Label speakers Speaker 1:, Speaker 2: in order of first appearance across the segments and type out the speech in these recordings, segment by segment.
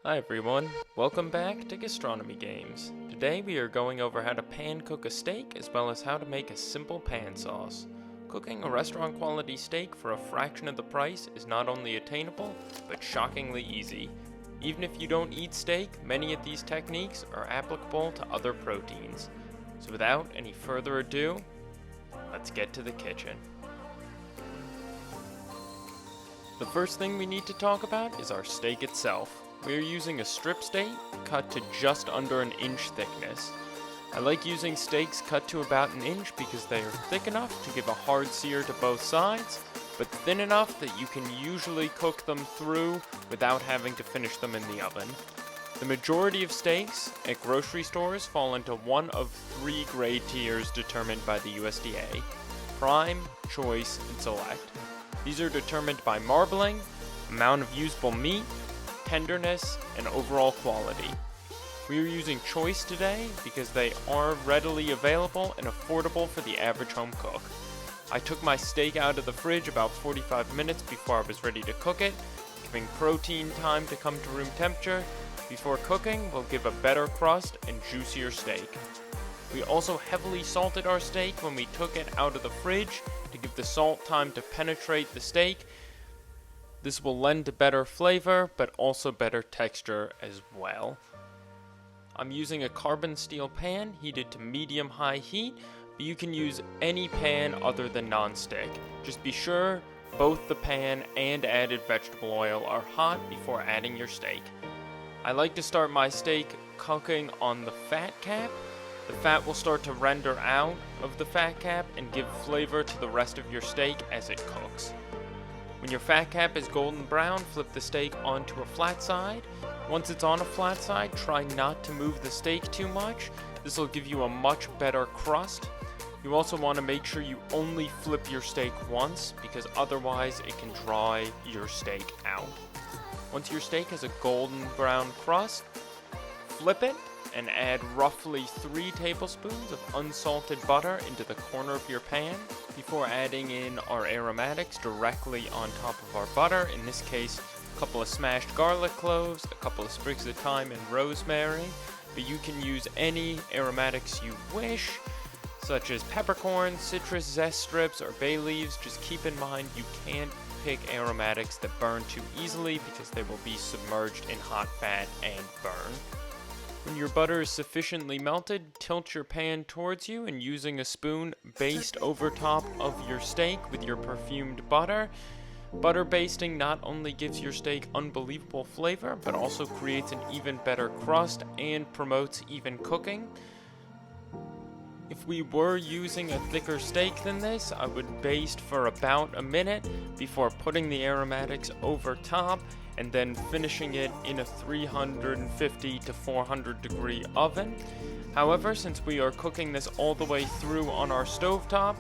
Speaker 1: Hi everyone, welcome back to Gastronomy Games. Today we are going over how to pan cook a steak as well as how to make a simple pan sauce. Cooking a restaurant quality steak for a fraction of the price is not only attainable, but shockingly easy. Even if you don't eat steak, many of these techniques are applicable to other proteins. So without any further ado, let's get to the kitchen. The first thing we need to talk about is our steak itself. We are using a strip steak cut to just under an inch thickness. I like using steaks cut to about an inch because they are thick enough to give a hard sear to both sides, but thin enough that you can usually cook them through without having to finish them in the oven. The majority of steaks at grocery stores fall into one of three grade tiers determined by the USDA: Prime, Choice, and Select. These are determined by marbling, amount of usable meat, tenderness, and overall quality. We are using Choice today because they are readily available and affordable for the average home cook. I took my steak out of the fridge about 45 minutes before I was ready to cook it. Giving protein time to come to room temperature before cooking will give a better crust and juicier steak. We also heavily salted our steak when we took it out of the fridge to give the salt time to penetrate the steak. This will lend to better flavor, but also better texture as well. I'm using a carbon steel pan heated to medium-high heat, but you can use any pan other than non-stick. Just be sure both the pan and added vegetable oil are hot before adding your steak. I like to start my steak cooking on the fat cap. The fat will start to render out of the fat cap and give flavor to the rest of your steak as it cooks. When your fat cap is golden brown, flip the steak onto a flat side. Once it's on a flat side, try not to move the steak too much. This will give you a much better crust. You also want to make sure you only flip your steak once, because otherwise it can dry your steak out. Once your steak has a golden brown crust, flip it and add roughly 3 tablespoons of unsalted butter into the corner of your pan before adding in our aromatics directly on top of our butter. In this case, a couple of smashed garlic cloves, a couple of sprigs of thyme and rosemary, but you can use any aromatics you wish, such as peppercorns, citrus zest strips, or bay leaves. Just keep in mind you can't pick aromatics that burn too easily because they will be submerged in hot fat and burn. When your butter is sufficiently melted, tilt your pan towards you and using a spoon, baste over top of your steak with your perfumed butter. Butter basting not only gives your steak unbelievable flavor, but also creates an even better crust and promotes even cooking. If we were using a thicker steak than this, I would baste for about a minute before putting the aromatics over top and then finishing it in a 350 to 400 degree oven. However, since we are cooking this all the way through on our stovetop,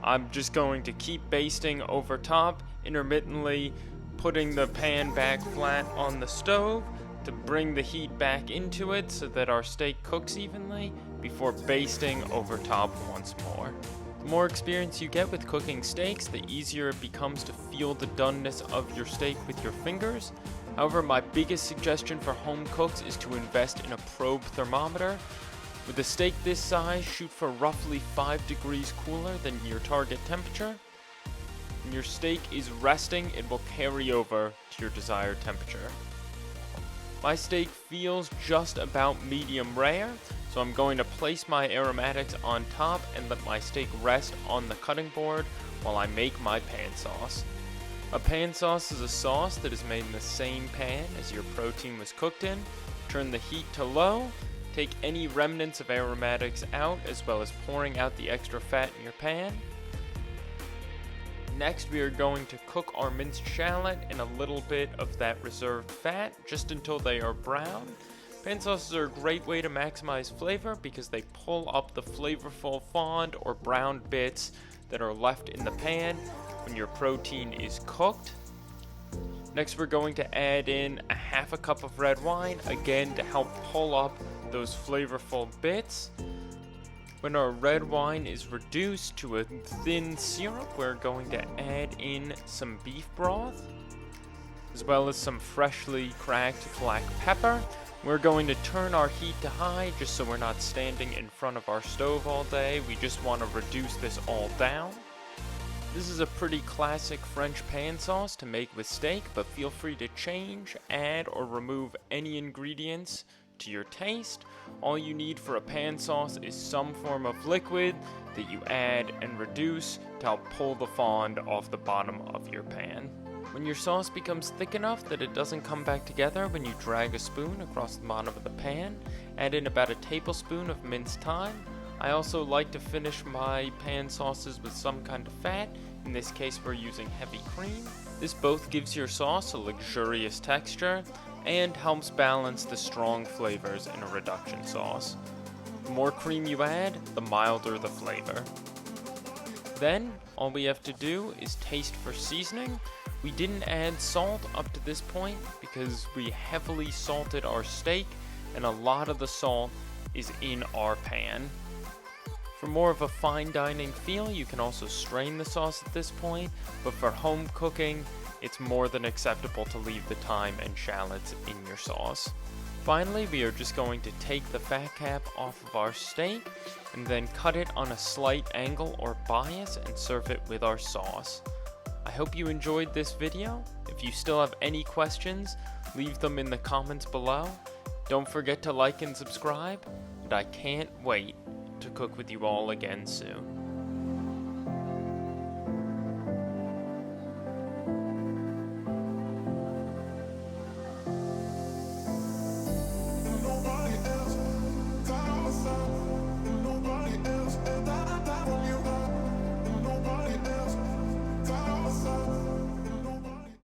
Speaker 1: I'm just going to keep basting over top, intermittently putting the pan back flat on the stove to bring the heat back into it so that our steak cooks evenly before basting over top once more. The more experience you get with cooking steaks, the easier it becomes to feel the doneness of your steak with your fingers. However, my biggest suggestion for home cooks is to invest in a probe thermometer. With a steak this size, shoot for roughly 5 degrees cooler than your target temperature. When your steak is resting, it will carry over to your desired temperature. My steak feels just about medium rare, so I'm going to place my aromatics on top and let my steak rest on the cutting board while I make my pan sauce. A pan sauce is a sauce that is made in the same pan as your protein was cooked in. Turn the heat to low, take any remnants of aromatics out as well as pouring out the extra fat in your pan. Next, we are going to cook our minced shallot in a little bit of that reserved fat just until they are brown. Pan sauces are a great way to maximize flavor because they pull up the flavorful fond or brown bits that are left in the pan when your protein is cooked. Next, we're going to add in a half a cup of red wine, again to help pull up those flavorful bits. When our red wine is reduced to a thin syrup, we're going to add in some beef broth. as well as some freshly cracked black pepper. We're going to turn our heat to high just so we're not standing in front of our stove all day. We just want to reduce this all down. This is a pretty classic French pan sauce to make with steak, but feel free to change, add, or remove any ingredients to your taste. All you need for a pan sauce is some form of liquid that you add and reduce to help pull the fond off the bottom of your pan. When your sauce becomes thick enough that it doesn't come back together when you drag a spoon across the bottom of the pan, add in about a tablespoon of minced thyme. I also like to finish my pan sauces with some kind of fat. In this case, we're using heavy cream. This both gives your sauce a luxurious texture and helps balance the strong flavors in a reduction sauce. The more cream you add, the milder the flavor. Then, all we have to do is taste for seasoning. We didn't add salt up to this point because we heavily salted our steak, and a lot of the salt is in our pan. For more of a fine dining feel, you can also strain the sauce at this point, but for home cooking, it's more than acceptable to leave the thyme and shallots in your sauce. Finally, we are just going to take the fat cap off of our steak and then cut it on a slight angle or bias and serve it with our sauce. I hope you enjoyed this video. If you still have any questions, leave them in the comments below. Don't forget to like and subscribe, and I can't wait to cook with you all again soon.